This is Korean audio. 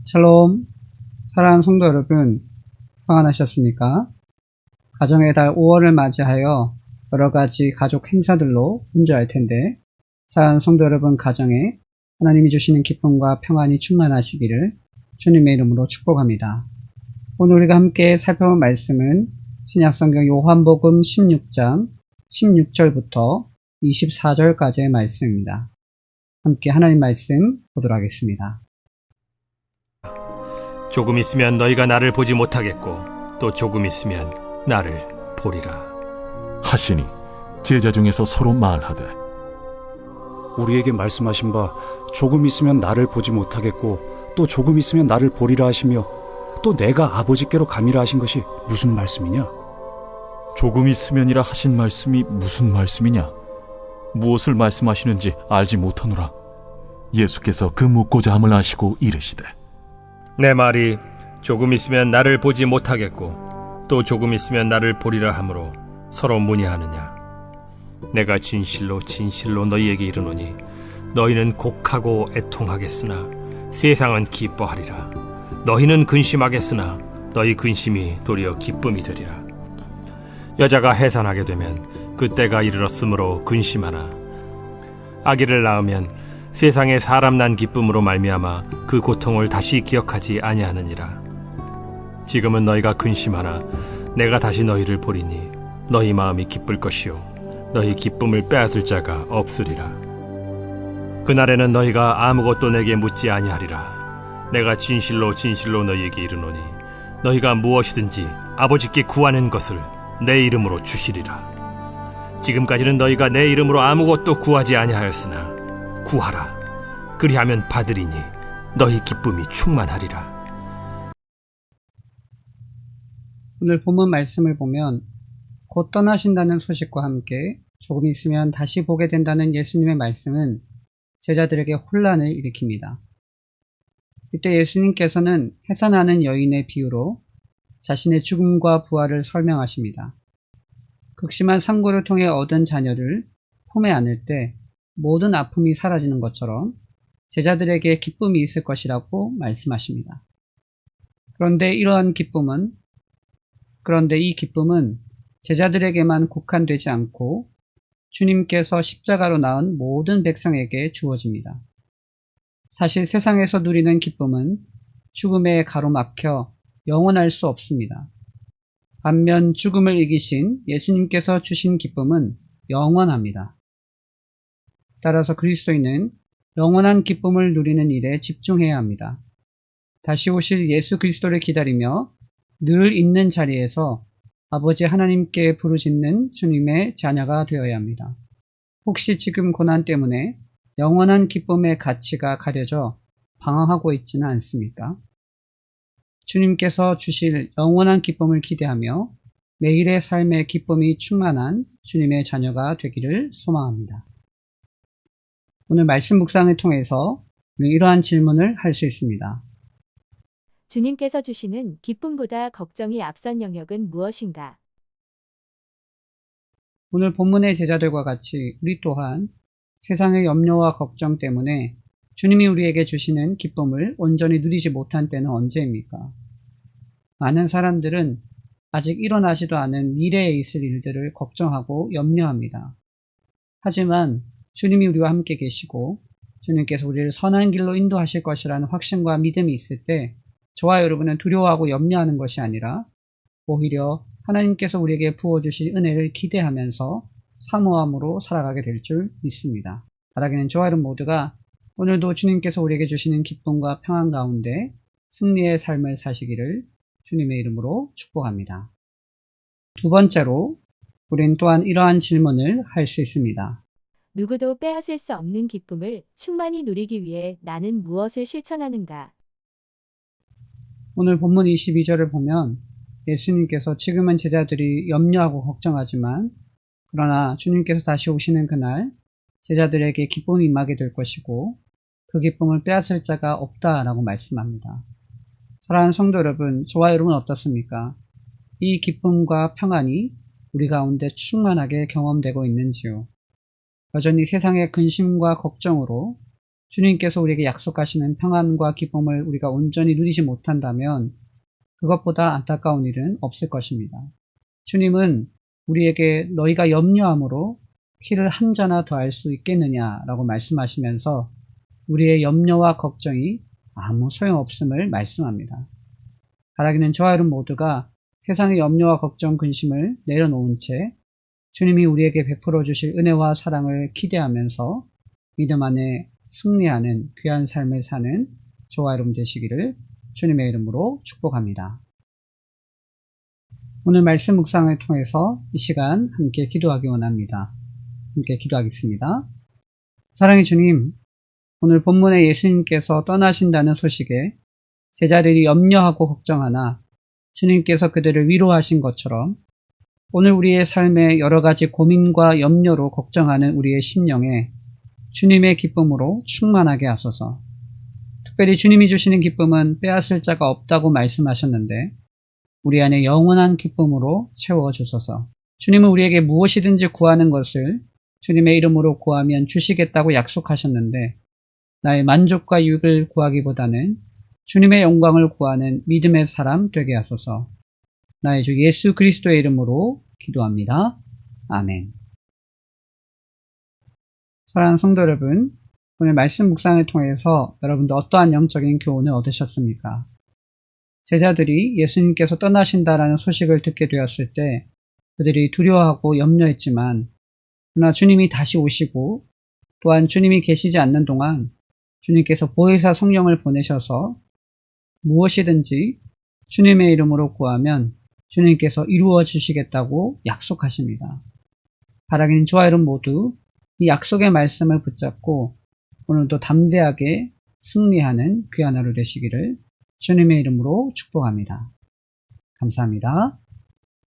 샬롬, 사랑하는 성도 여러분, 평안하셨습니까? 가정의 달 5월을 맞이하여 여러 가지 가족 행사들로 분주할 텐데, 사랑하는 성도 여러분 가정에 하나님이 주시는 기쁨과 평안이 충만하시기를 주님의 이름으로 축복합니다. 오늘 우리가 함께 살펴볼 말씀은 신약성경 요한복음 16장 16절부터 24절까지의 말씀입니다. 함께 하나님 말씀 보도록 하겠습니다. 조금 있으면 너희가 나를 보지 못하겠고 또 조금 있으면 나를 보리라 하시니 제자 중에서 서로 말하되 우리에게 말씀하신 바 조금 있으면 나를 보지 못하겠고 또 조금 있으면 나를 보리라 하시며 또 내가 아버지께로 가미라 하신 것이 무슨 말씀이냐? 조금 있으면이라 하신 말씀이 무슨 말씀이냐? 무엇을 말씀하시는지 알지 못하노라. 예수께서 그 묻고자 함을 아시고 이르시되 내 말이 조금 있으면 나를 보지 못하겠고 또 조금 있으면 나를 보리라 하므로 서로 문의하느냐. 내가 진실로 진실로 너희에게 이르노니 너희는 곡하고 애통하겠으나 세상은 기뻐하리라. 너희는 근심하겠으나 너희 근심이 도리어 기쁨이 되리라. 여자가 해산하게 되면 그때가 이르렀으므로 근심하나 아기를 낳으면 세상에 사람 난 기쁨으로 말미암아 그 고통을 다시 기억하지 아니하느니라. 지금은 너희가 근심하나 내가 다시 너희를 보리니 너희 마음이 기쁠 것이요 너희 기쁨을 빼앗을 자가 없으리라. 그날에는 너희가 아무것도 내게 묻지 아니하리라. 내가 진실로 진실로 너희에게 이르노니 너희가 무엇이든지 아버지께 구하는 것을 내 이름으로 주시리라. 지금까지는 너희가 내 이름으로 아무것도 구하지 아니하였으나 구하라. 그리하면 받으리니 너희 기쁨이 충만하리라. 오늘 본문 말씀을 보면 곧 떠나신다는 소식과 함께 조금 있으면 다시 보게 된다는 예수님의 말씀은 제자들에게 혼란을 일으킵니다. 이때 예수님께서는 해산하는 여인의 비유로 자신의 죽음과 부활을 설명하십니다. 극심한 상고를 통해 얻은 자녀를 품에 안을 때 모든 아픔이 사라지는 것처럼 제자들에게 기쁨이 있을 것이라고 말씀하십니다. 그런데 이 기쁨은 제자들에게만 국한되지 않고 주님께서 십자가로 낳은 모든 백성에게 주어집니다. 사실 세상에서 누리는 기쁨은 죽음에 가로막혀 영원할 수 없습니다. 반면 죽음을 이기신 예수님께서 주신 기쁨은 영원합니다. 따라서 그리스도인은 영원한 기쁨을 누리는 일에 집중해야 합니다. 다시 오실 예수 그리스도를 기다리며 늘 있는 자리에서 아버지 하나님께 부르짖는 주님의 자녀가 되어야 합니다. 혹시 지금 고난 때문에 영원한 기쁨의 가치가 가려져 방황하고 있지는 않습니까? 주님께서 주실 영원한 기쁨을 기대하며 매일의 삶의 기쁨이 충만한 주님의 자녀가 되기를 소망합니다. 오늘 말씀 묵상을 통해서 이러한 질문을 할 수 있습니다. 주님께서 주시는 기쁨보다 걱정이 앞선 영역은 무엇인가? 오늘 본문의 제자들과 같이 우리 또한 세상의 염려와 걱정 때문에 주님이 우리에게 주시는 기쁨을 온전히 누리지 못한 때는 언제입니까? 많은 사람들은 아직 일어나지도 않은 미래에 있을 일들을 걱정하고 염려합니다. 하지만 주님이 우리와 함께 계시고 주님께서 우리를 선한 길로 인도하실 것이라는 확신과 믿음이 있을 때 저와 여러분은 두려워하고 염려하는 것이 아니라 오히려 하나님께서 우리에게 부어주실 은혜를 기대하면서 사모함으로 살아가게 될 줄 믿습니다. 바라기는 저와 여러분 모두가 오늘도 주님께서 우리에게 주시는 기쁨과 평안 가운데 승리의 삶을 사시기를 주님의 이름으로 축복합니다. 두 번째로 우린 또한 이러한 질문을 할 수 있습니다. 누구도 빼앗을 수 없는 기쁨을 충만히 누리기 위해 나는 무엇을 실천하는가? 오늘 본문 22절을 보면 예수님께서 지금은 제자들이 염려하고 걱정하지만 그러나 주님께서 다시 오시는 그날 제자들에게 기쁨이 임하게 될 것이고 그 기쁨을 빼앗을 자가 없다라고 말씀합니다. 사랑하는 성도 여러분, 저와 여러분은 어떻습니까? 이 기쁨과 평안이 우리 가운데 충만하게 경험되고 있는지요? 여전히 세상의 근심과 걱정으로 주님께서 우리에게 약속하시는 평안과 기쁨을 우리가 온전히 누리지 못한다면 그것보다 안타까운 일은 없을 것입니다. 주님은 우리에게 너희가 염려함으로 피를 한 자나 더할 수 있겠느냐라고 말씀하시면서 우리의 염려와 걱정이 아무 소용없음을 말씀합니다. 바라기는 저와 여러분 모두가 세상의 염려와 걱정, 근심을 내려놓은 채 주님이 우리에게 베풀어 주실 은혜와 사랑을 기대하면서 믿음 안에 승리하는 귀한 삶을 사는 저와 여러분 되시기를 주님의 이름으로 축복합니다. 오늘 말씀 묵상을 통해서 이 시간 함께 기도하기 원합니다. 함께 기도하겠습니다. 사랑의 주님, 오늘 본문에 예수님께서 떠나신다는 소식에 제자들이 염려하고 걱정하나 주님께서 그들을 위로하신 것처럼 오늘 우리의 삶에 여러 가지 고민과 염려로 걱정하는 우리의 심령에 주님의 기쁨으로 충만하게 하소서. 특별히 주님이 주시는 기쁨은 빼앗을 자가 없다고 말씀하셨는데 우리 안에 영원한 기쁨으로 채워주소서. 주님은 우리에게 무엇이든지 구하는 것을 주님의 이름으로 구하면 주시겠다고 약속하셨는데 나의 만족과 유익을 구하기보다는 주님의 영광을 구하는 믿음의 사람 되게 하소서. 나의 주 예수 그리스도의 이름으로 기도합니다. 아멘. 사랑하는 성도 여러분, 오늘 말씀 묵상을 통해서 여러분도 어떠한 영적인 교훈을 얻으셨습니까? 제자들이 예수님께서 떠나신다라는 소식을 듣게 되었을 때 그들이 두려워하고 염려했지만 그러나 주님이 다시 오시고 또한 주님이 계시지 않는 동안 주님께서 보혜사 성령을 보내셔서 무엇이든지 주님의 이름으로 구하면 주님께서 이루어 주시겠다고 약속하십니다. 바라기는 저와 여러분 모두 이 약속의 말씀을 붙잡고 오늘도 담대하게 승리하는 귀한 하루 되시기를 주님의 이름으로 축복합니다. 감사합니다.